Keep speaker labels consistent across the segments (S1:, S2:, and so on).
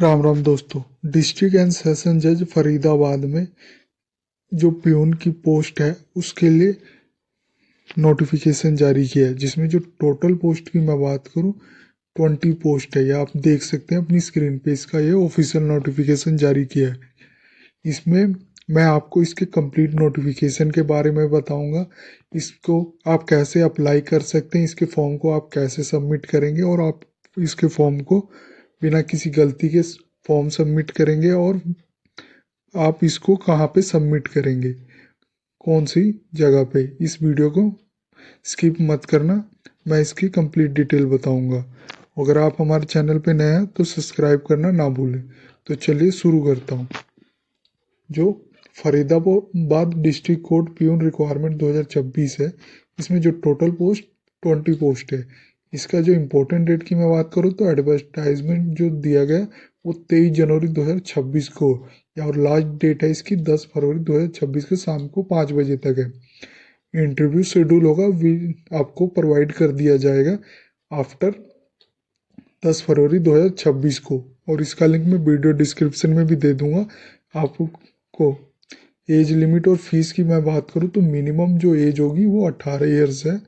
S1: राम राम दोस्तों। District and session जज फरीदाबाद में जो प्यून की पोस्ट है उसके लिए नोटिफिकेशन जारी किया है, जिसमें जो टोटल पोस्ट की मैं बात करूं 20 पोस्ट है। ये आप देख सकते हैं अपनी स्क्रीन पे। इसका ये ऑफिशियल नोटिफिकेशन जारी किया है। इसमें मैं आपको इसके कंप्लीट नोटिफिकेशन के बारे में बताऊंगा। इसको आप कैसे अप्लाई कर सकते हैं, इसके फॉर्म को आप कैसे सबमिट करेंगे और आप इसके फॉर्म को बिना किसी गलती के फॉर्म सबमिट करेंगे और आप इसको कहाँ पे सबमिट करेंगे, कौन सी जगह पे। इस वीडियो को स्किप मत करना, मैं इसकी कंप्लीट डिटेल बताऊंगा। अगर आप हमारे चैनल पे नए हैं तो सब्सक्राइब करना ना भूलें। तो चलिए शुरू करता हूँ। जो Faridabad district court peon requirement 2026 है, इसमें जो टोटल पोस्ट 20 पोस्ट है। इसका जो इम्पोर्टेंट डेट की मैं बात करूँ तो एडवर्टाइजमेंट जो दिया गया वो 23 जनवरी 2026 को, और लास्ट डेट है इसकी 10 फरवरी 2026 के शाम को 5 बजे तक है। इंटरव्यू शेड्यूल होगा आपको प्रोवाइड कर दिया जाएगा आफ्टर 10 फरवरी 2026 को, और इसका लिंक मैं वीडियो डिस्क्रिप्शन में भी दे दूंगा आपको। एज लिमिट और फीस की मैं बात करूँ तो मिनिमम जो एज होगी वो 18 ईयर्स है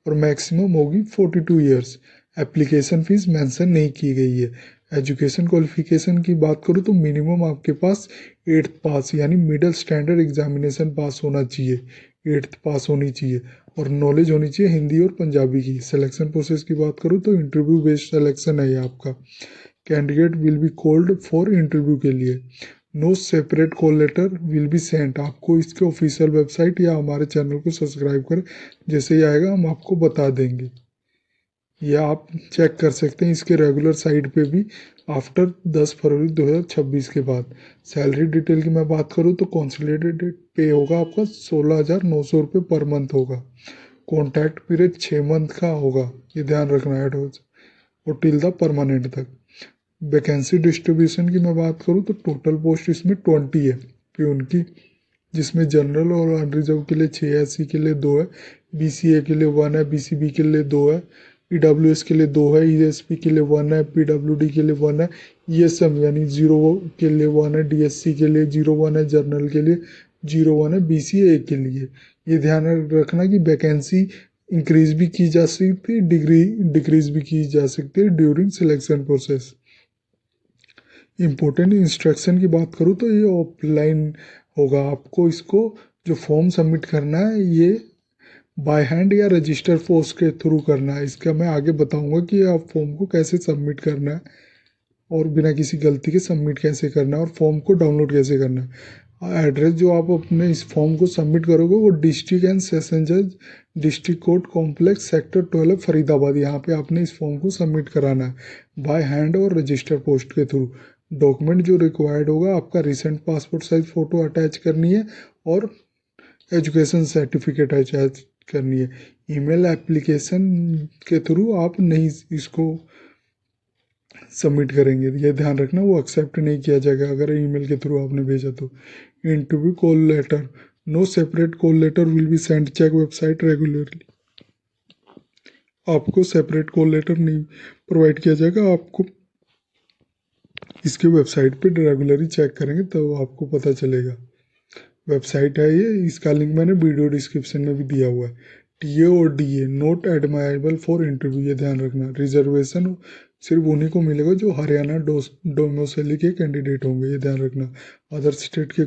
S1: और मैक्सिमम होगी 42 ईयर्स। एप्लीकेशन फीस मेंशन नहीं की गई है। एजुकेशन क्वालिफिकेशन की बात करूँ तो मिनिमम आपके पास 8th पास यानी मिडिल स्टैंडर्ड एग्जामिनेशन पास होना चाहिए, 8th पास होनी चाहिए, और नॉलेज होनी चाहिए हिंदी और पंजाबी की। सिलेक्शन प्रोसेस की बात करूँ तो इंटरव्यू बेस्ड सिलेक्शन है ये आपका। Candidate will be called for interview के लिए। No separate call letter will be sent. आपको इसके ऑफिशियल वेबसाइट या हमारे चैनल को सब्सक्राइब कर जैसे ही आएगा हम आपको बता देंगे। या आप चेक कर सकते हैं इसके रेगुलर साइट पे भी आफ्टर 10 फरवरी 2026 के बाद। सैलरी डिटेल की मैं बात करूँ तो कॉन्सोलिडेटेड पे होगा आपका 16,900 रुपये पर मंथ होगा। कॉन्टैक्ट पीरियड 6 मंथ का होगा, ये ध्यान रखना है, और टिल द परमानेंट तक। वैकेंसी डिस्ट्रीब्यूशन की मैं बात करूँ तो टोटल पोस्ट इसमें 20 है प्यून की, जिसमें जनरल और अनरिजर्व के लिए 6 है, एससी के लिए 2 है, बीसीए के लिए 1 है, बीसीबी के लिए 2 है, ईडब्ल्यूएस के लिए 2 है, ईएसपी के लिए 1 है, पीडब्ल्यूडी के लिए 1 है, ईएसएम यानी 0 के लिए 1 है, डीएससी के लिए 0 1 है, जर्नल के लिए 0 1 है, बीसीए के लिए। ये ध्यान रखना कि वैकेंसी इंक्रीज भी की जा सकती है, डिक्रीज भी की जा सकती है during selection process. Important instruction की बात करूँ तो ये ऑफलाइन होगा। आपको इसको जो फॉर्म सबमिट करना है ये बाय हैंड या रजिस्टर पोस्ट के थ्रू करना है। इसका मैं आगे बताऊंगा कि आप फॉर्म को कैसे सबमिट करना है और बिना किसी गलती के सबमिट कैसे करना है और फॉर्म को डाउनलोड कैसे करना है। एड्रेस जो आप अपने इस फॉर्म को सबमिट करोगे वो डिस्ट्रिक्ट एंड सेशन जज district court complex sector 12 Faridabad, यहाँ पे आपने इस फॉर्म को सबमिट कराना है बाय हैंड और रजिस्टर पोस्ट के थ्रू। डॉक्यूमेंट जो रिक्वायर्ड होगा आपका recent passport size photo attach करनी है और एजुकेशन सर्टिफिकेट अटैच करनी है। ईमेल एप्लीकेशन के थ्रू आप नहीं इसको सबमिट करेंगे, ये ध्यान रखना, वो एक्सेप्ट नहीं किया जाएगा अगर ईमेल के थ्रू आपने भेजा तो। Interview call letter, no separate call letter will be send, check website regularly. आपको सेपरेट कॉल लेटर नहीं प्रोवाइड किया जाएगा, आपको इसके वेबसाइट पे रेगुलरली चेक करेंगे तो आपको पता चलेगा। वेबसाइट है ये, इसका लिंक मैंने वीडियो डिस्क्रिप्शन में भी दिया हुआ है। टीए और DA not admirable for interview, ये ध्यान रखना। रिजर्वेशन सिर्फ उन्हीं को मिलेगा जो हरियाणा डोमिसाइल के कैंडिडेट होंगे, ये ध्यान रखना। अदर स्टेट के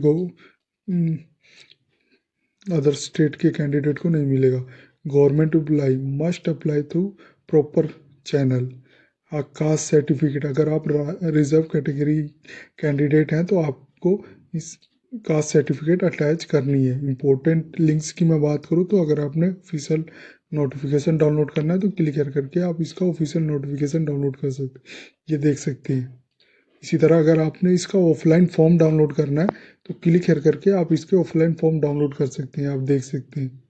S1: अदर स्टेट के कैंडिडेट को नहीं मिलेगा। Government employ must apply through proper channel. Caste certificate, अगर आप रिजर्व कैटेगरी कैंडिडेट हैं तो आपको इस कास्ट सर्टिफिकेट अटैच करनी है। इंपॉर्टेंट लिंक्स की मैं बात करूँ तो अगर आपने ऑफिशियल नोटिफिकेशन डाउनलोड करना है तो क्लिक करके आप इसका ऑफिशियल नोटिफिकेशन डाउनलोड कर सकते, ये देख सकते हैं। इसी तरह अगर आपने इसका ऑफलाइन फॉर्म डाउनलोड करना है तो क्लिक करके आप इसके ऑफलाइन फॉर्म डाउनलोड कर सकते हैं, आप देख सकते हैं।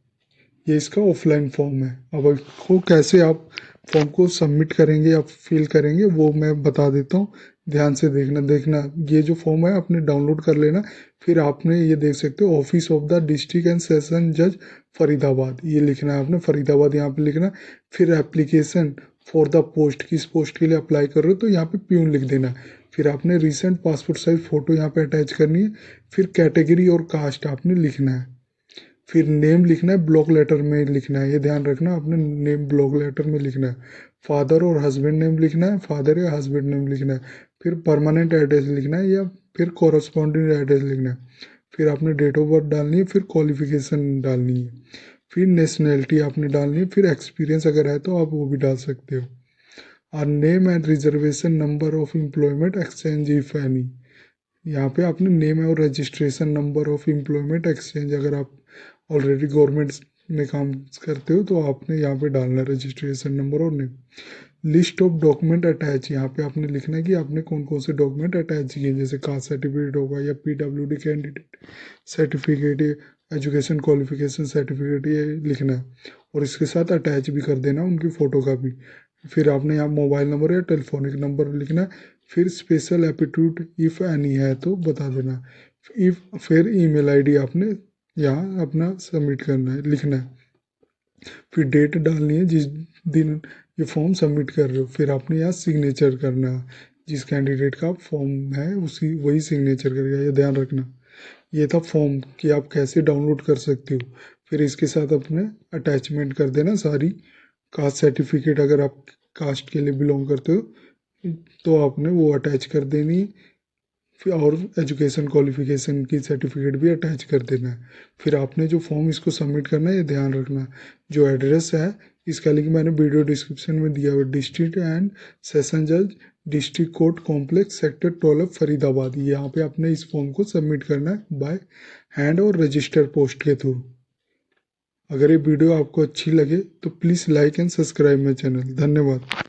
S1: ये इसका ऑफलाइन फॉर्म है। अब इसको कैसे आप फॉर्म को सबमिट करेंगे या फिल करेंगे वो मैं बता देता हूँ, ध्यान से देखना। ये जो फॉर्म है आपने डाउनलोड कर लेना, फिर आपने ये देख सकते हो office of the district and session जज फरीदाबाद, ये लिखना है आपने, फरीदाबाद यहाँ पे लिखना। फिर एप्लीकेशन फॉर द पोस्ट, किस पोस्ट के लिए अप्लाई कर रहे हो तो यहाँ पे प्यून लिख देना। फिर आपने रिसेंट पासपोर्ट साइज फ़ोटो यहाँ पे अटैच करनी है। फिर कैटेगरी और कास्ट आपने लिखना है। फिर नेम लिखना है, ब्लॉक लेटर में लिखना है, ये ध्यान रखना आपने नेम ब्लॉक लेटर में लिखना है। फादर और हस्बैंड नेम लिखना है, फादर या हस्बैंड नेम लिखना है। फिर परमानेंट एड्रेस लिखना है या फिर कॉरस्पॉन्डिंग एड्रेस लिखना है। फिर आपने डेट ऑफ बर्थ डालनी है, फिर क्वालिफिकेशन डालनी है, फिर नेशनैलिटी आपने डालनी है, फिर एक्सपीरियंस अगर है तो आप वो भी डाल सकते हो। और name and reservation number of employment exchange if any, यहाँ पे आपने नेम और registration number of employment exchange, अगर आप ऑलरेडी गवर्नमेंट में काम करते हो तो आपने यहाँ पे डालना है रजिस्ट्रेशन नंबर और name. List of document attach, यहाँ पे आपने लिखना है कि आपने कौन कौन से डॉक्यूमेंट अटैच किए, जैसे कास्ट सर्टिफिकेट होगा या PWD candidate certificate, education qualification certificate, ये लिखना है। और इसके साथ अटैच भी कर देना उनकी फ़ोटो का भी। फिर आपने यहाँ मोबाइल नंबर या टेलीफोनिक नंबर लिखना है। फिर स्पेशल एप्टीट्यूड इफ़ एनी है तो बता देना। फिर ईमेल आईडी आपने यहाँ अपना सबमिट करना है, लिखना है। फिर डेट डालनी है जिस दिन ये फॉर्म सबमिट कर रहे हो। फिर आपने यहाँ सिग्नेचर करना है, जिस कैंडिडेट का फॉर्म है उसी वही सिग्नेचर करेगा, ये ध्यान रखना। ये था फॉर्म कि आप कैसे डाउनलोड कर सकते हो। फिर इसके साथ अपने अटैचमेंट कर देना सारी। कास्ट सर्टिफिकेट अगर आप कास्ट के लिए बिलोंग करते हो तो आपने वो अटैच कर देनी है। फिर और एजुकेशन क्वालिफिकेशन की सर्टिफिकेट भी अटैच कर देना है। फिर आपने जो फॉर्म इसको सबमिट करना है, ये ध्यान रखना। जो एड्रेस है इसका लिंक मैंने वीडियो डिस्क्रिप्शन में दिया हुआ, डिस्ट्रिक्ट एंड सेशन जज district court complex sector 12 Faridabad. यहाँ पे आपने इस फॉर्म को सबमिट करना है बाय हैंड और रजिस्टर पोस्ट के थ्रू। अगर ये वीडियो आपको अच्छी लगे तो please like and subscribe my channel. धन्यवाद।